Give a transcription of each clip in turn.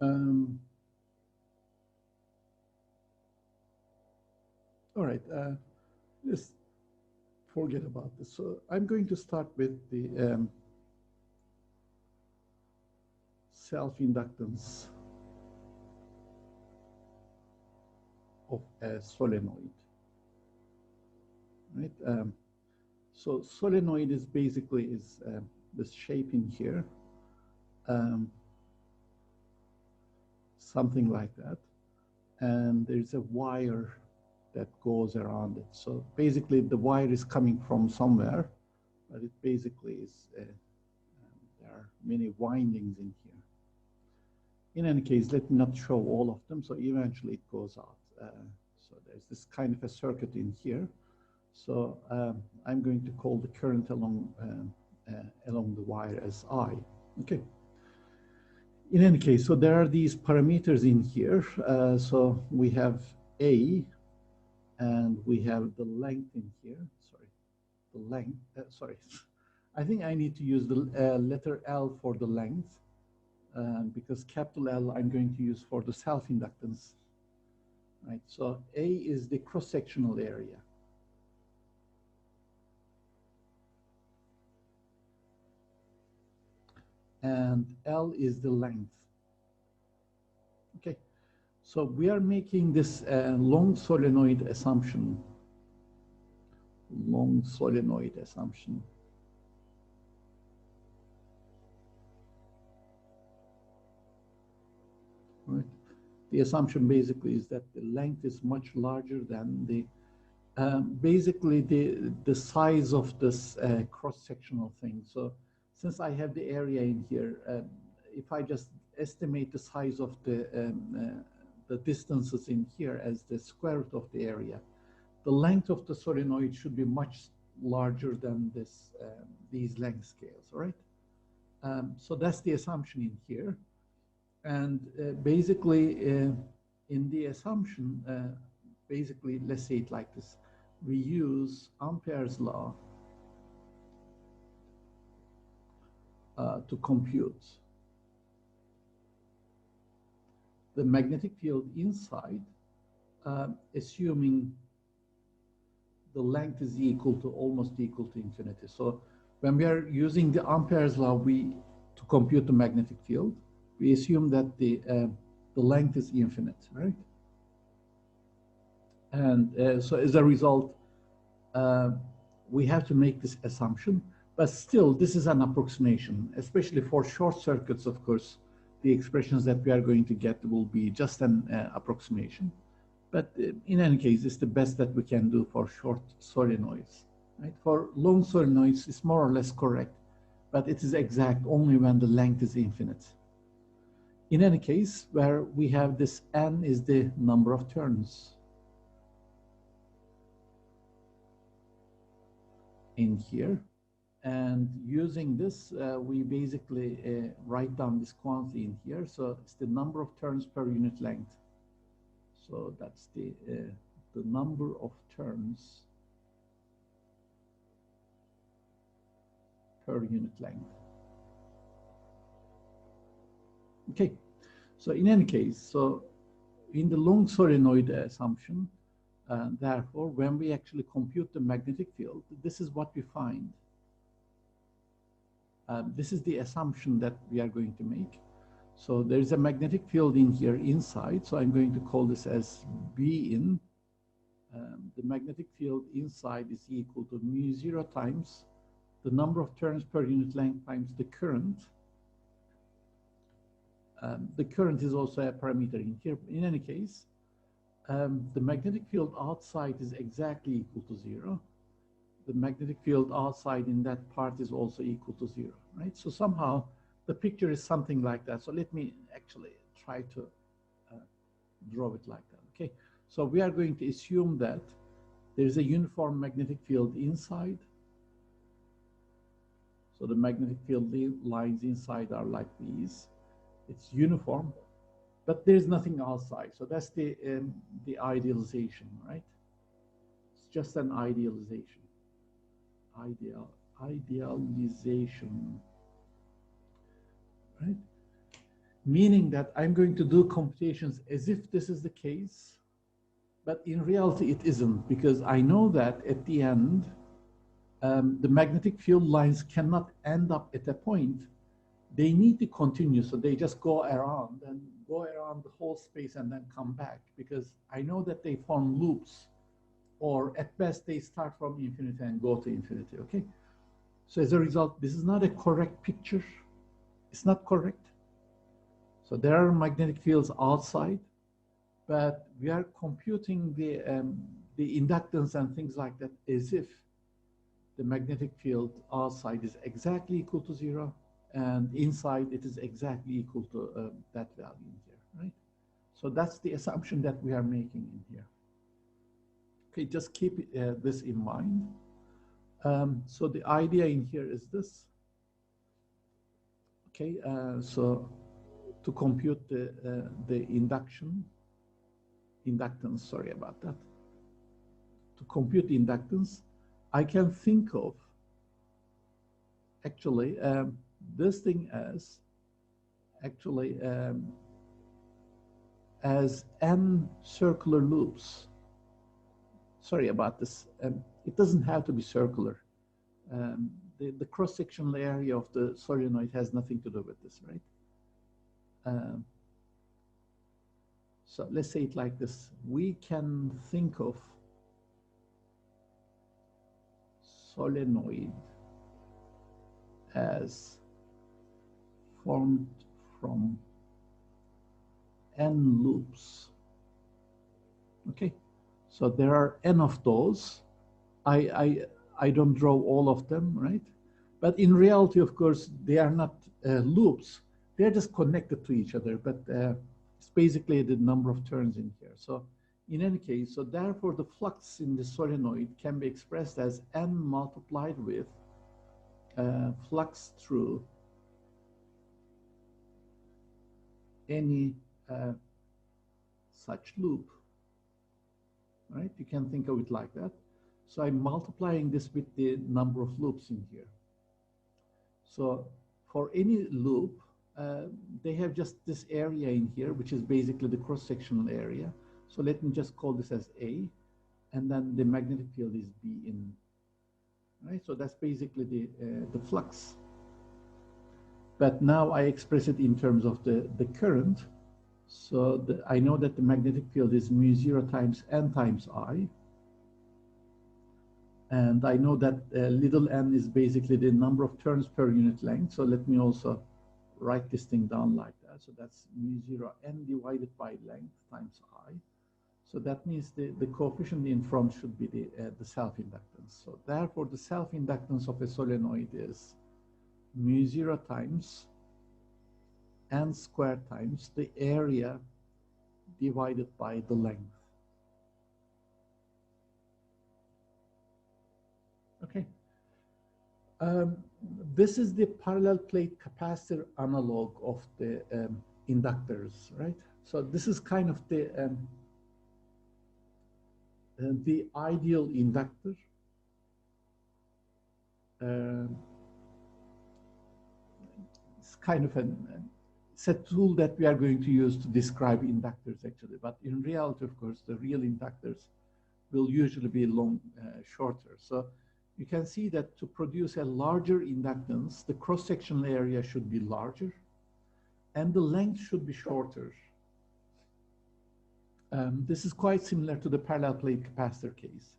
Um, all right, let's forget about this. So I'm going to start with the self-inductance of a solenoid, right? So solenoid is basically this shape in here, um, something like that, and there's a wire that goes around it. So basically, the wire is coming from somewhere, but it basically is. There are many windings in here. In any case, let me not show all of them. So eventually, it goes out. So there's this kind of a circuit in here. So I'm going to call the current along the wire as I. Okay. In any case, so there are these parameters in here. So we have A, and we have the length in here. Sorry, the length. Sorry, I think I need to use the letter L for the length, because capital L I'm going to use for the self-inductance. Right. So A is the cross-sectional area. And L is the length. Okay, so we are making this long solenoid assumption. Long solenoid assumption. Right. The assumption basically is that the length is much larger than the basically the size of this cross-sectional thing. So since I have the area in here, if I just estimate the size of the distances in here as the square root of the area, the length of the solenoid should be much larger than this these length scales, right? So that's the assumption in here. And basically, in the assumption, basically, let's say it like this. We use Ampere's law to compute the magnetic field inside, assuming the length is almost equal to infinity. So when we are using the Ampere's law, to compute the magnetic field, we assume that the length is infinite, right? And so as a result, we have to make this assumption. But still, this is an approximation, especially for short circuits, of course. The expressions that we are going to get will be just an approximation. But in any case, it's the best that we can do for short solenoids. Right? For long solenoids, it's more or less correct, but it is exact only when the length is infinite. In any case, where we have this n is the number of turns in here. And using this, we basically write down this quantity in here. So it's the number of turns per unit length. So that's the number of turns per unit length. Okay, so in any case, so in the long solenoid assumption, therefore, when we actually compute the magnetic field, this is what we find. This is the assumption that we are going to make. So there is a magnetic field in here inside. So I'm going to call this as B in. The magnetic field inside is equal to mu0 times the number of turns per unit length times the current. The current is also a parameter in here. In any case, the magnetic field outside is exactly equal to 0. The magnetic field outside in that part is also equal to 0, right? So somehow the picture is something like that. So let me actually try to draw it like that, okay? So we are going to assume that there is a uniform magnetic field inside. So the magnetic field lines inside are like these. It's uniform, but there's nothing outside. So that's the idealization, right? It's just an idealization. Idealization, right? meaning that I'm going to do computations as if this is the case, but in reality it isn't, because I know that at the end, the magnetic field lines cannot end up at a point. They need to continue, so they just go around the whole space and then come back, because I know that they form loops, or at best they start from infinity and go to infinity, okay? So as a result, this is not a correct picture. It's not correct. So there are magnetic fields outside, but we are computing the inductance and things like that as if the magnetic field outside is exactly equal to 0, and inside it is exactly equal to that value in here, right? So that's the assumption that we are making in here. Okay, just keep this in mind. So the idea in here is this. Okay, so to compute the inductance, sorry about that. To compute the inductance, I can think of actually this thing as actually as n circular loops. Sorry about this. It doesn't have to be circular. The cross-sectional area of the solenoid has nothing to do with this, right? So let's say it like this. We can think of solenoid as formed from n loops. Okay, so there are n of those. I don't draw all of them, right? But in reality, of course, they are not loops. They're just connected to each other, but it's basically the number of turns in here. So in any case, so therefore the flux in the solenoid can be expressed as n multiplied with flux through any such loop, right? You can think of it like that. So I'm multiplying this with the number of loops in here. So for any loop, they have just this area in here, which is basically the cross-sectional area. So let me just call this as A, and then the magnetic field is B in, right? So that's basically the flux. But now I express it in terms of the current. So I know that the magnetic field is mu0 times n times I. And I know that little n is basically the number of turns per unit length. So let me also write this thing down like that. So that's mu0 n divided by length times I. So that means the coefficient in front should be the self-inductance. So therefore, the self-inductance of a solenoid is mu0 times n squared times the area divided by the length. Okay. This is the parallel plate capacitor analog of the inductors, right? So this is kind of the ideal inductor. It's kind of it's a tool that we are going to use to describe inductors actually, but in reality, of course, the real inductors will usually be shorter. So you can see that to produce a larger inductance, the cross-sectional area should be larger and the length should be shorter. This is quite similar to the parallel plate capacitor case.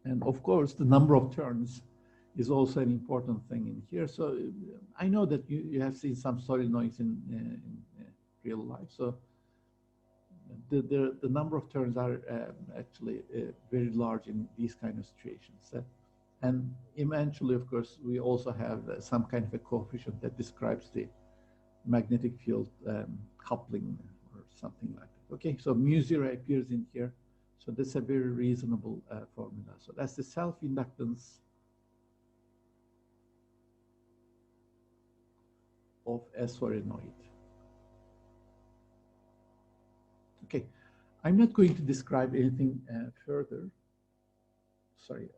And of course, the number of turns is also an important thing in here. So I know that you have seen some solenoids in real life. So the number of turns are actually very large in these kind of situations. And eventually, of course, we also have some kind of a coefficient that describes the magnetic field coupling or something like that. Okay, so mu0 appears in here. So that's a very reasonable formula. So that's the self-inductance of a solenoid. Okay, I'm not going to describe anything further. Sorry.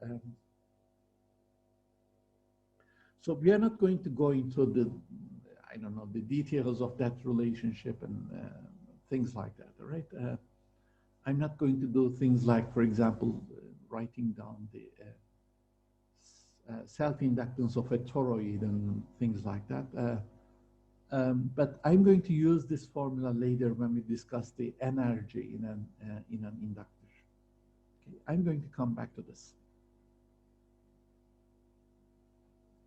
So we are not going to go into the, I don't know, the details of that relationship and things like that, all right? I'm not going to do things like, for example, writing down the self-inductance of a toroid and things like that. But I'm going to use this formula later when we discuss the energy in an inductor. Okay, I'm going to come back to this.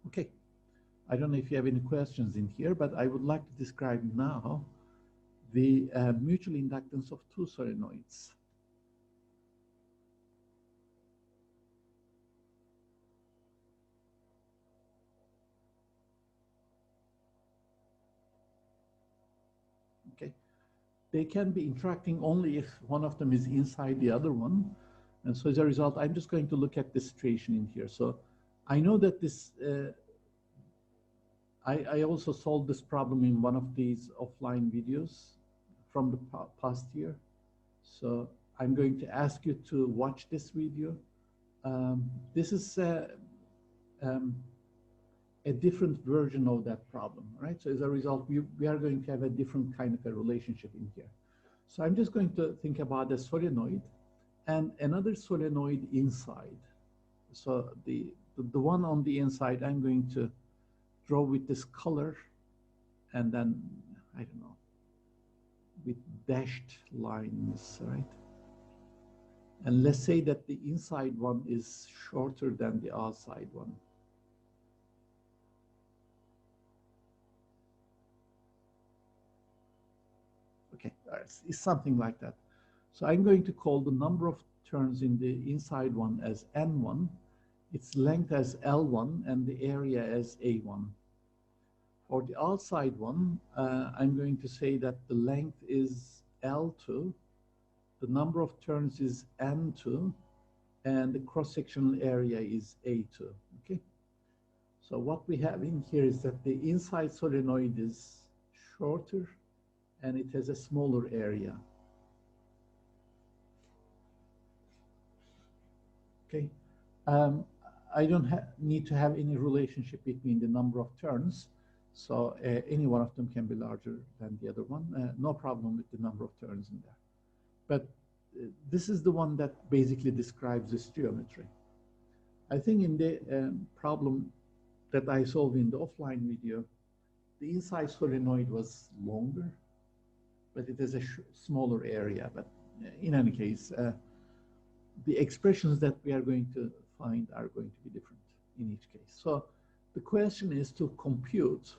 Okay, I don't know if you have any questions in here, but I would like to describe now the mutual inductance of two solenoids. Okay, they can be interacting only if one of them is inside the other one. And so as a result, I'm just going to look at the situation in here. So I know that this, I also solved this problem in one of these offline videos from the past year. So I'm going to ask you to watch this video. This is a different version of that problem, right? So as a result, we are going to have a different kind of a relationship in here. So I'm just going to think about a solenoid and another solenoid inside. So the one on the inside, I'm going to draw with this color and then, I don't know, with dashed lines, right? And let's say that the inside one is shorter than the outside one. Okay, it's something like that. So I'm going to call the number of turns in the inside one as N1, its length as L1, and the area as A1. For the outside one, I'm going to say that the length is L2, the number of turns is N2, and the cross-sectional area is A2, okay? So what we have in here is that the inside solenoid is shorter and it has a smaller area. Okay, I don't need to have any relationship between the number of turns. So any one of them can be larger than the other one. No problem with the number of turns in there. But this is the one that basically describes this geometry. I think in the problem that I solved in the offline video, the inside solenoid was longer, but it has a smaller area. But in any case, the expressions that we are going to find are going to be different in each case. So the question is to compute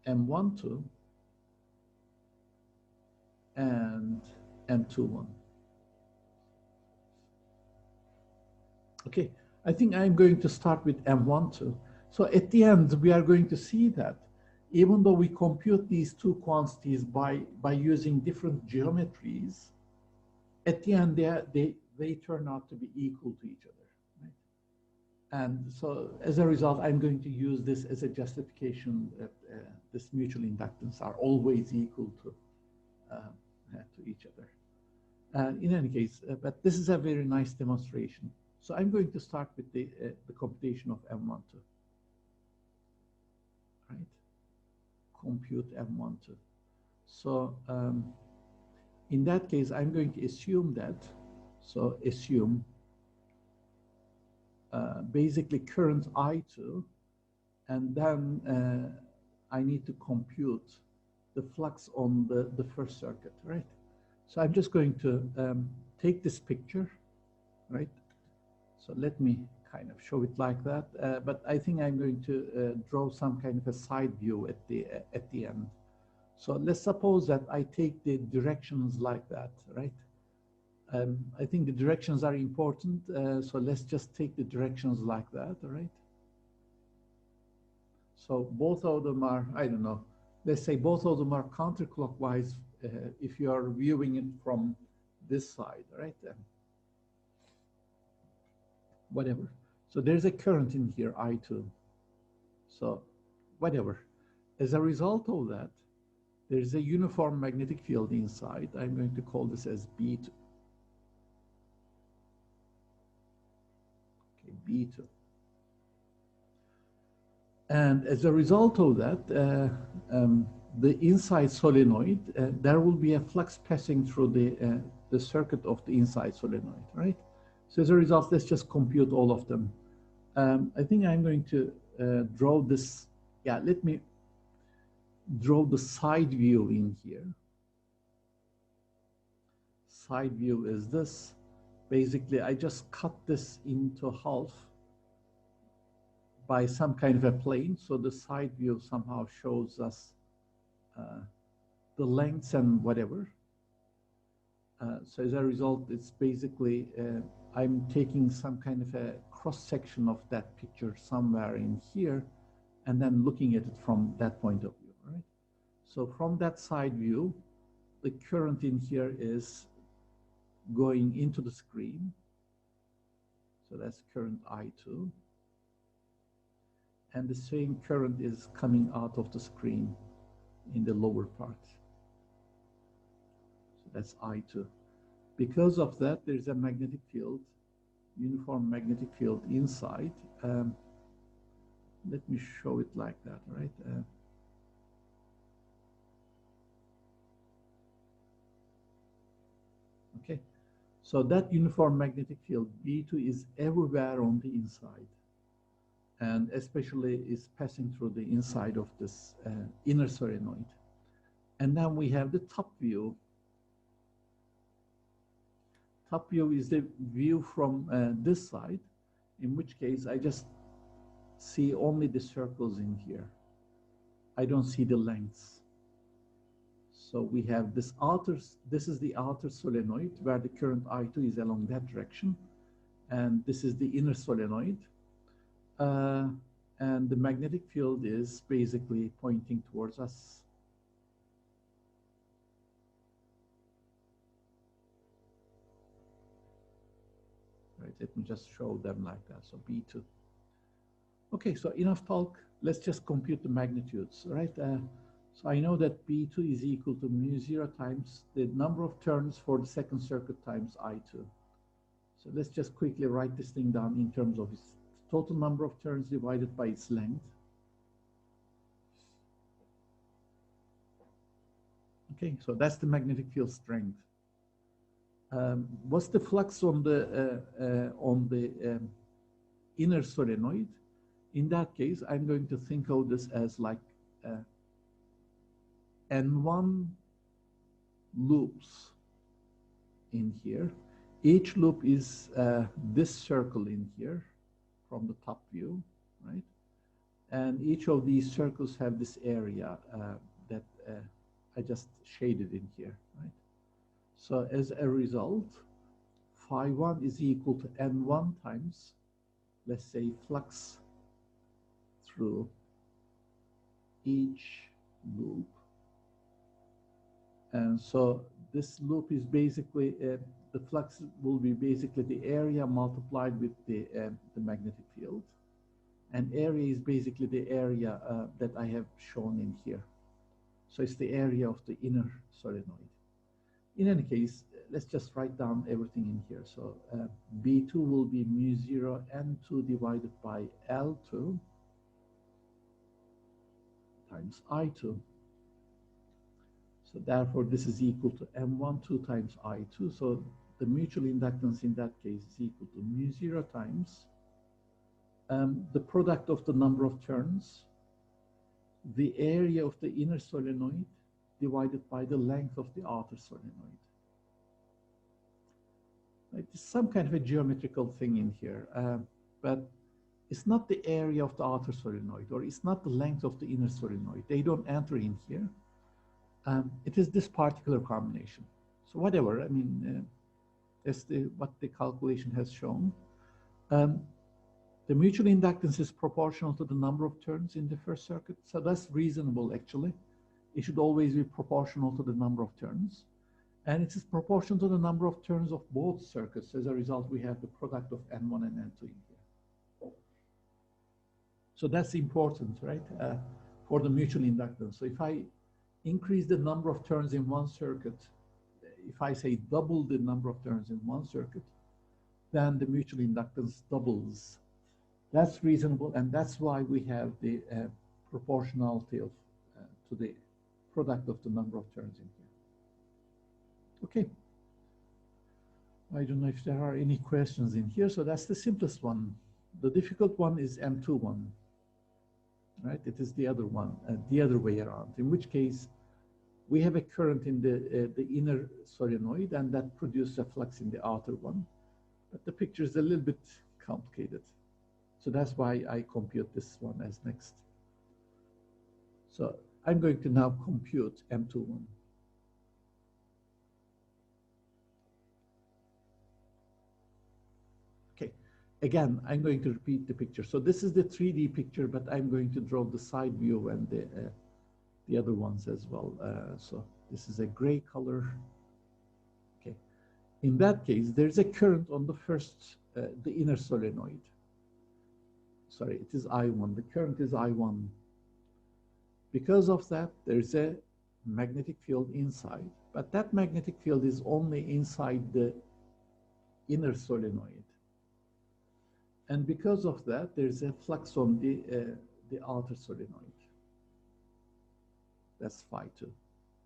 M12 and M21. Okay, I think I'm going to start with M12. So at the end, we are going to see that even though we compute these two quantities by using different geometries, at the end, they turn out to be equal to each other. Right? And so as a result, I'm going to use this as a justification that this mutual inductance are always equal to each other. In any case, but this is a very nice demonstration. So I'm going to start with the computation of M12. Right? Compute M12. So in that case, I'm going to assume that, so assume basically current I2, and then I need to compute the flux on the first circuit, right? So I'm just going to take this picture, right? So let me kind of show it like that, but I think I'm going to draw some kind of a side view at the end. So let's suppose that I take the directions like that, right? I think the directions are important, so let's just take the directions like that, all right? So both of them are, I don't know, let's say both of them are counterclockwise if you are viewing it from this side, right? Whatever. So there's a current in here, I2. So whatever. As a result of that, there's a uniform magnetic field inside. I'm going to call this as B2. B2. And as a result of that, the inside solenoid, there will be a flux passing through the circuit of the inside solenoid, right? So as a result, let's just compute all of them. I think I'm going to draw this. Yeah, let me draw the side view in here. Side view is this. Basically, I just cut this into half by some kind of a plane. So the side view somehow shows us the lengths and whatever. So as a result, it's basically, I'm taking some kind of a cross-section of that picture somewhere in here, and then looking at it from that point of view, right? So from that side view, the current in here is going into the screen. So that's current I2. And the same current is coming out of the screen in the lower part. So that's I2. Because of that, there's a magnetic field, uniform magnetic field inside. Let me show it like that, right? Okay, so that uniform magnetic field, B2, is everywhere on the inside, and especially is passing through the inside of this inner solenoid. And then we have the top view. Top view is the view from this side, in which case I just see only the circles in here. I don't see the lengths. So we have this outer, this is the outer solenoid where the current I2 is along that direction. And this is the inner solenoid. And the magnetic field is basically pointing towards us. Right, let me just show them like that. So B2. Okay, so enough talk. Let's just compute the magnitudes, right? So I know that B2 is equal to mu0 times the number of turns for the second circuit times I2. So let's just quickly write this thing down in terms of its total number of turns divided by its length. Okay, so that's the magnetic field strength. What's the flux on the inner solenoid? In that case, I'm going to think of this as like N1 loops in here. Each loop is this circle in here from the top view, right? And each of these circles have this area that I just shaded in here, right? So as a result, phi1 is equal to N1 times, let's say, flux through each loop. And so this loop is basically, the flux will be basically the area multiplied with the magnetic field. And area is basically the area that I have shown in here. So it's the area of the inner solenoid. In any case, let's just write down everything in here. So B2 will be mu0 N2 divided by L2 times I2. So therefore, this is equal to M12 times I2. So the mutual inductance in that case is equal to mu0 times the product of the number of turns, the area of the inner solenoid divided by the length of the outer solenoid. Right? It's some kind of a geometrical thing in here, but it's not the area of the outer solenoid, or it's not the length of the inner solenoid. They don't enter in here. It is this particular combination. So whatever, I mean, that's what the calculation has shown. The mutual inductance is proportional to the number of turns in the first circuit. So that's reasonable, actually. It should always be proportional to the number of turns. And it is proportional to the number of turns of both circuits. As a result, we have the product of N1 and N2 in here. So that's important, right, for the mutual inductance. So if I increase the number of turns in one circuit, if I say double the number of turns in one circuit, then the mutual inductance doubles That's reasonable, and that's why we have the proportionality of to the product of the number of turns in here. Okay. I don't know if there are any questions in here. So that's the simplest one. The difficult one is M21, right? It is the other one, the other way around, in which case we have a current in the inner solenoid, and that produces a flux in the outer one. But the picture is a little bit complicated. So that's why I compute this one as next. So I'm going to now compute M21. Okay, again, I'm going to repeat the picture. So this is the 3D picture, but I'm going to draw the side view and the other ones as well. So this is a gray color. Okay, in that case, there's a current on the first, the inner solenoid. Sorry, it is I1. The current is I1. Because of that, there's a magnetic field inside, but that magnetic field is only inside the inner solenoid. And because of that, there's a flux on the outer solenoid. That's phi 2.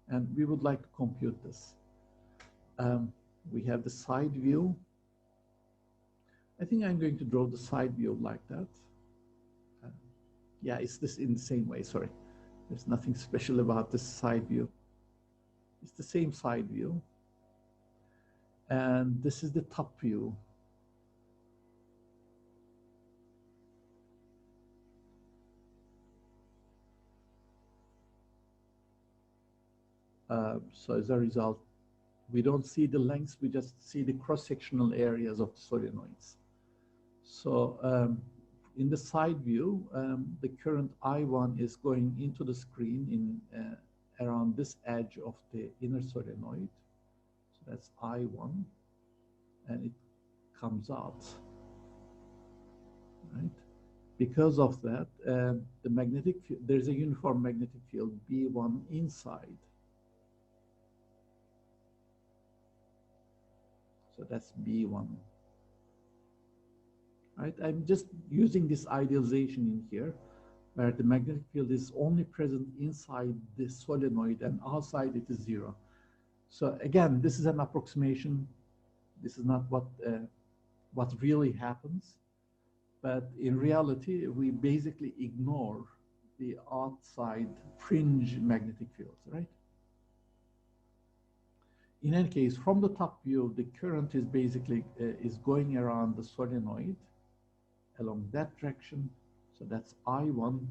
And we would like to compute this. We have the side view. I think I'm going to draw the side view like that. Yeah, it's this in the same way, sorry. There's nothing special about this side view. It's the same side view. And this is the top view. So as a result, we don't see the lengths, we just see the cross-sectional areas of the solenoids. So in the side view, the current I1 is going into the screen in around this edge of the inner solenoid. So that's I1, and it comes out, right? Because of that, the magnetic, there's a uniform magnetic field B1 inside. So that's B1. Right? I'm just using this idealization in here, where the magnetic field is only present inside the solenoid and outside it is 0. So again, this is an approximation. This is not what really happens. But in reality, we basically ignore the outside fringe magnetic fields, right? In any case, from the top view, the current is basically is going around the solenoid along that direction. So that's I1.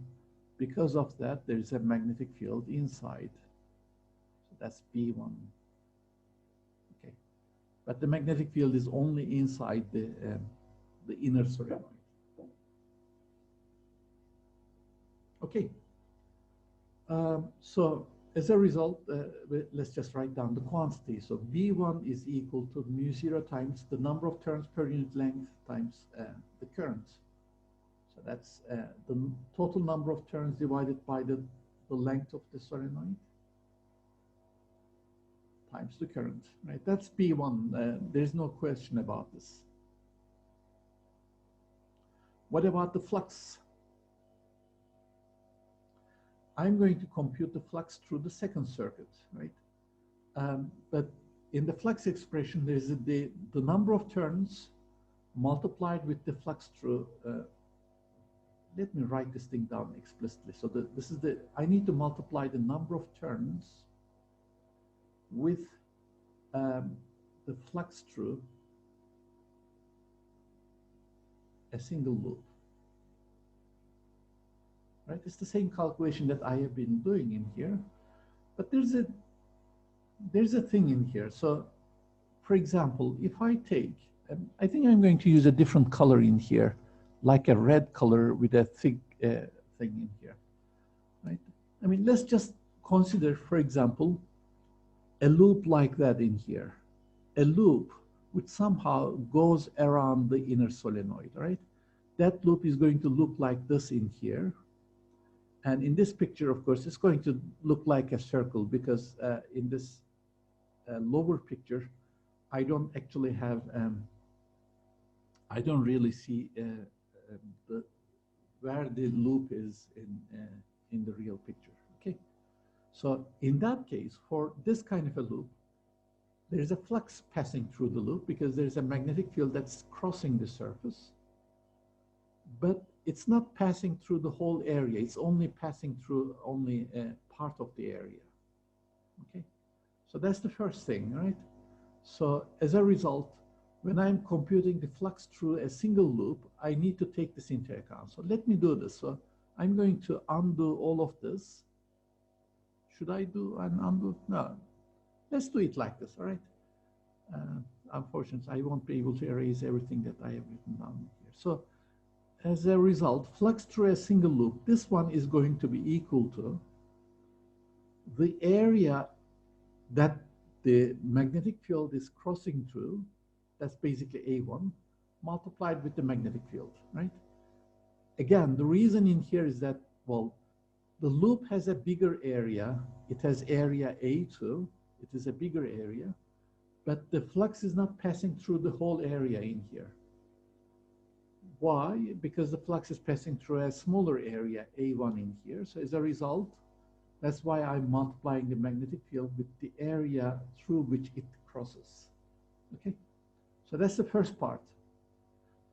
Because of that, there's a magnetic field inside. So that's B1. Okay. But the magnetic field is only inside the inner solenoid. Okay. So as a result, let's just write down the quantity. So B1 is equal to mu0 times the number of turns per unit length times the current. So that's the total number of turns divided by the length of the solenoid times the current, right? That's B1. There's no question about this. What about the flux? I'm going to compute the flux through the second circuit, right? But in the flux expression, there's the number of turns multiplied with the flux through. Let me write this thing down explicitly. So this is I need to multiply the number of turns with the flux through a single loop. Right? It's the same calculation that I have been doing in here, but there's a thing in here. So, for example, if I take, I think I'm going to use a different color in here, like a red color with a thick thing in here, right? I mean, let's just consider, for example, a loop like that in here, a loop which somehow goes around the inner solenoid, right? That loop is going to look like this in here. And in this picture, of course, it's going to look like a circle because in this lower picture, I don't actually have, I don't really see the, where the loop is in the real picture. Okay, so in that case, for this kind of a loop, there is a flux passing through the loop because there's a magnetic field that's crossing the surface, but it's not passing through the whole area. It's only passing through only a part of the area. Okay, so that's the first thing, right? So as a result, when I'm computing the flux through a single loop, I need to take this into account. So let me do this. So I'm going to undo all of this. Should I do an undo? No. Let's do it like this, all right? Unfortunately, I won't be able to erase everything that I have written down here. So as a result, flux through a single loop, this one is going to be equal to the area that the magnetic field is crossing through, that's basically A1, multiplied with the magnetic field, right? Again, the reason in here is that, well, the loop has a bigger area. It has area A2. It is a bigger area, but the flux is not passing through the whole area in here. Why? Because the flux is passing through a smaller area, A1 in here. So as a result, that's why I'm multiplying the magnetic field with the area through which it crosses. Okay? So that's the first part.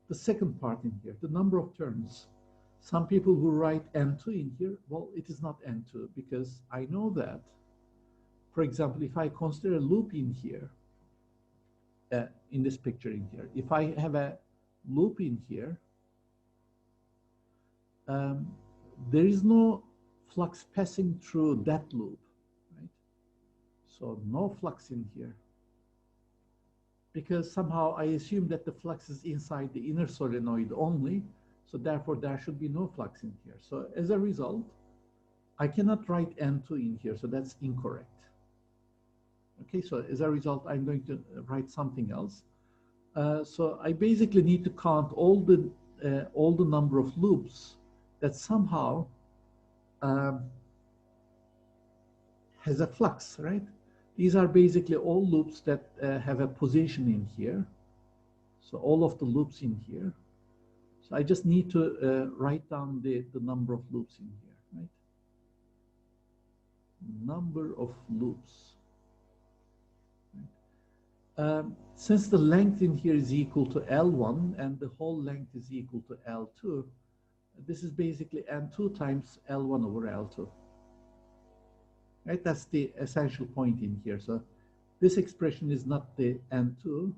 The second part in here, the number of turns. Some people who write N2 in here, well, it is not N2 because I know that, for example, if I consider a loop in here, in this picture in here, if I have a loop in here, there is no flux passing through that loop, right? So no flux in here, because somehow I assume that the flux is inside the inner solenoid only, so therefore there should be no flux in here. So as a result, I cannot write N2 in here, so that's incorrect. Okay, so as a result, I'm going to write something else. So I basically need to count all the number of loops that somehow has a flux, right? These are basically all loops that have a position in here. So all of the loops in here. So I just need to write down the number of loops in here, right? Number of loops. Since the length in here is equal to L1 and the whole length is equal to L2, this is basically N2 times L1 over L2. Right? That's the essential point in here. So this expression is not the N2.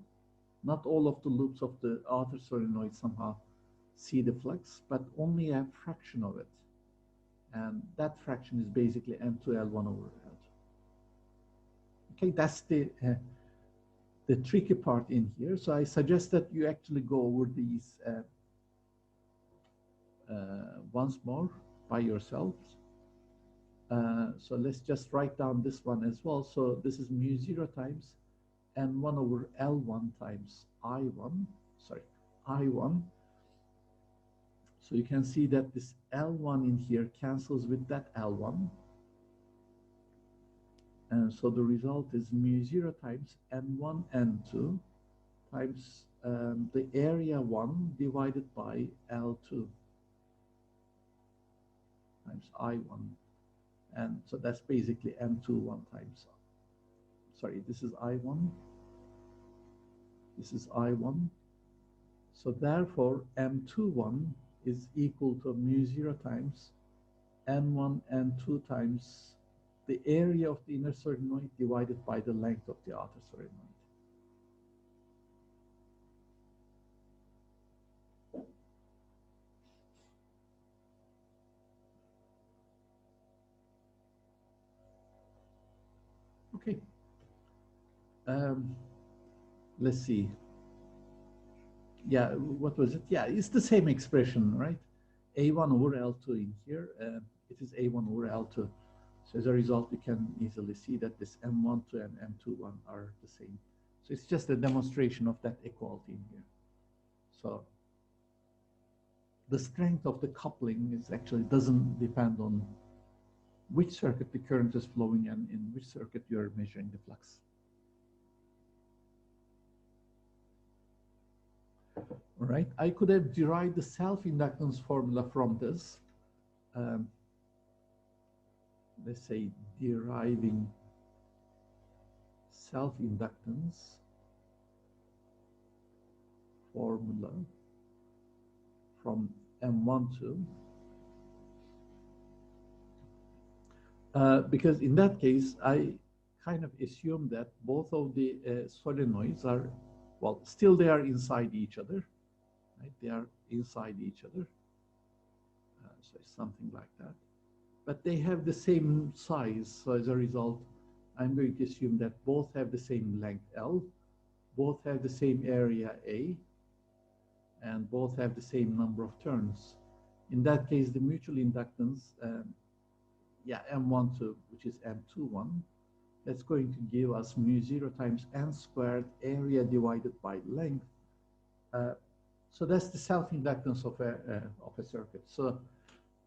Not all of the loops of the outer solenoid somehow see the flux, but only a fraction of it. And that fraction is basically N2 L1 over L2. Okay, that's the tricky part in here. So I suggest that you actually go over these once more by yourselves. So let's just write down this one as well. So this is mu0 times N1 over L1 times I1. So you can see that this L1 in here cancels with that L1. And so the result is mu0 times N1, N2 times the area 1 divided by L2 times I1. And so that's basically M2 1 times, sorry, this is I1, this is I1. So therefore, M21 is equal to mu0 times N1, N2 times the area of the inner solenoid divided by the length of the outer solenoid. Okay. Let's see. Yeah, what was it? Yeah, it's the same expression, right? A1 over L2 in here. It is A1 over L2. So as a result, we can easily see that this M12 and M21 are the same. So it's just a demonstration of that equality in here. So the strength of the coupling is actually doesn't depend on which circuit the current is flowing and in which circuit you're measuring the flux. All right, I could have derived the self-inductance formula from this. Um, let's say deriving self-inductance formula from M12, because in that case, I kind of assume that both of the solenoids are, well, still they are inside each other, right? They are inside each other, so something like that. But they have the same size, so as a result, I'm going to assume that both have the same length L, both have the same area A, and both have the same number of turns. In that case, the mutual inductance, yeah, M12, which is M21, that's going to give us mu0 times n squared area divided by length. So that's the self-inductance of a circuit. So,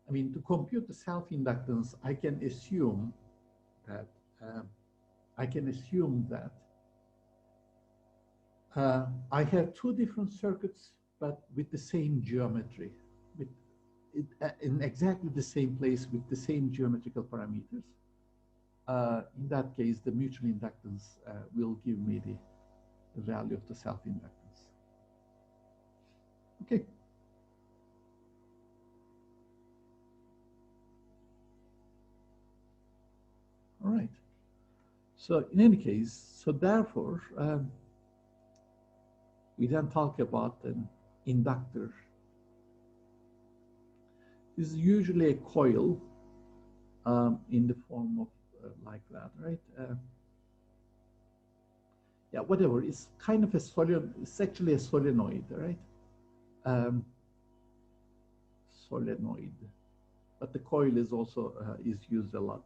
I mean, to compute the self-inductance, I can assume that I have two different circuits, but with the same geometry, with it, in exactly the same place with the same geometrical parameters. In that case, the mutual inductance will give me the value of the self-inductance. Okay. All right. So in any case, so therefore, we then talk about an inductor. This is usually a coil in the form of like that, right? Yeah, whatever. It's kind of a solenoid. It's actually a solenoid, right? Solenoid, but the coil is also is used a lot.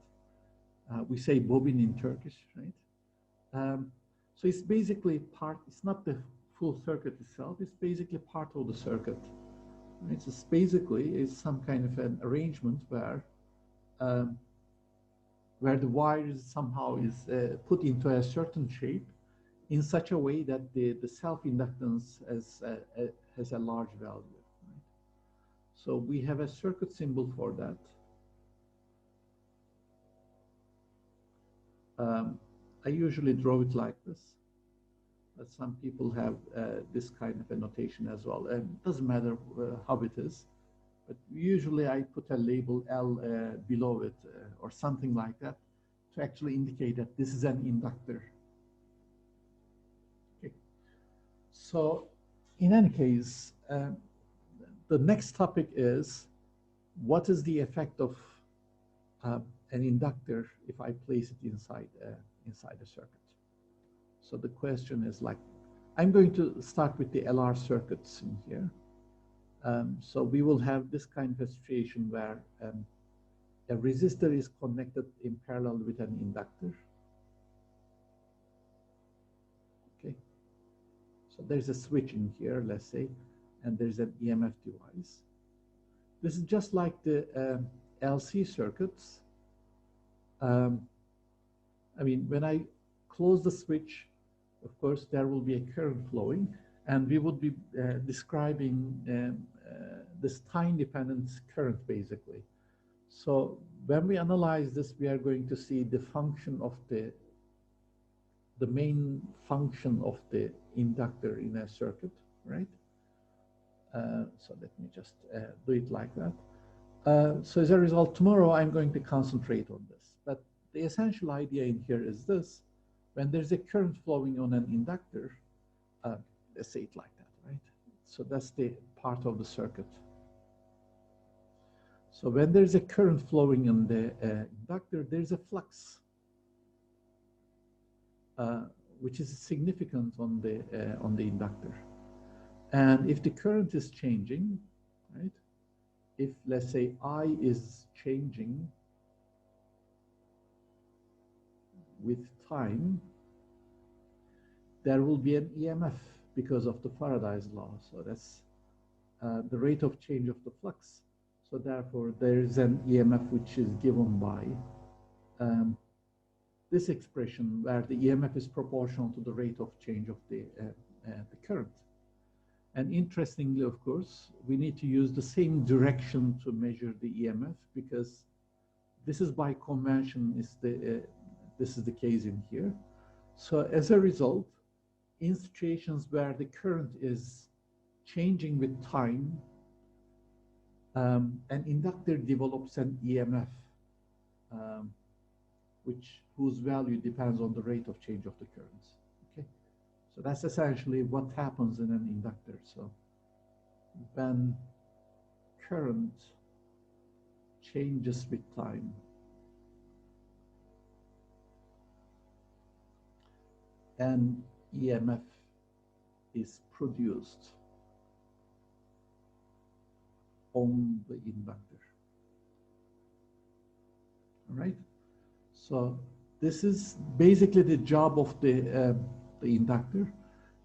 We say bobin in Turkish, right? So it's basically part. It's not the full circuit itself. It's basically part of the circuit. Right? So it's basically some kind of an arrangement where the wire somehow is put into a certain shape in such a way that the self-inductance has a large value. Right? So we have a circuit symbol for that. I usually draw it like this, but some people have this kind of a notation as well. And it doesn't matter how it is, but usually I put a label L below it or something like that to actually indicate that this is an inductor. Okay. So in any case, the next topic is what is the effect of an inductor if I place it inside a circuit. So the question is like, I'm going to start with the LR circuits in here. So we will have this kind of a situation where a resistor is connected in parallel with an inductor. Okay. So there's a switch in here, let's say, and there's an EMF device. This is just like the LC circuits. I mean, when I close the switch, of course, there will be a current flowing, and we would be describing this time-dependent current, basically. So when we analyze this, we are going to see the function of the main function of the inductor in a circuit, right? So let me just do it like that. So as a result, tomorrow I'm going to concentrate on this. But the essential idea in here is this. When there's a current flowing on an inductor, let's say it like that, right? So that's the part of the circuit. So when there's a current flowing in the inductor, there's a flux, which is significant on the inductor. And if the current is changing, right? If, let's say, I is changing with time, there will be an EMF because of the Faraday's law. So that's the rate of change of the flux. So therefore, there is an EMF which is given by this expression where the EMF is proportional to the rate of change of the current. And interestingly, of course, we need to use the same direction to measure the EMF, because this is by convention this is the case in here. So as a result, in situations where the current is changing with time, an inductor develops an EMF, um, whose value depends on the rate of change of the currents. Okay, so that's essentially what happens in an inductor. So when current changes with time, an EMF is produced on the inductor. All right. So this is basically the job of the inductor.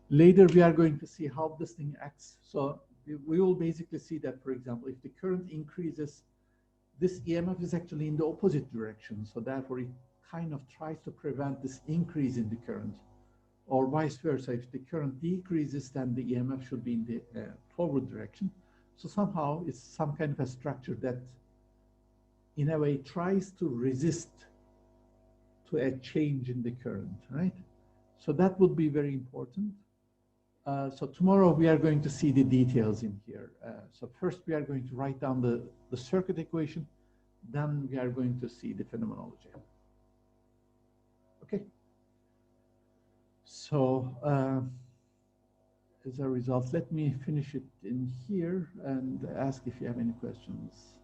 Later, we are going to see how this thing acts. So we will basically see that, for example, if the current increases, this EMF is actually in the opposite direction. So therefore, it kind of tries to prevent this increase in the current. Or vice versa, if the current decreases, then the EMF should be in the forward direction. So somehow it's some kind of a structure that, in a way, tries to resist to a change in the current, right? So that would be very important. So tomorrow we are going to see the details in here. So first we are going to write down the circuit equation, then we are going to see the phenomenology. Okay. So as a result, let me finish it in here and ask if you have any questions.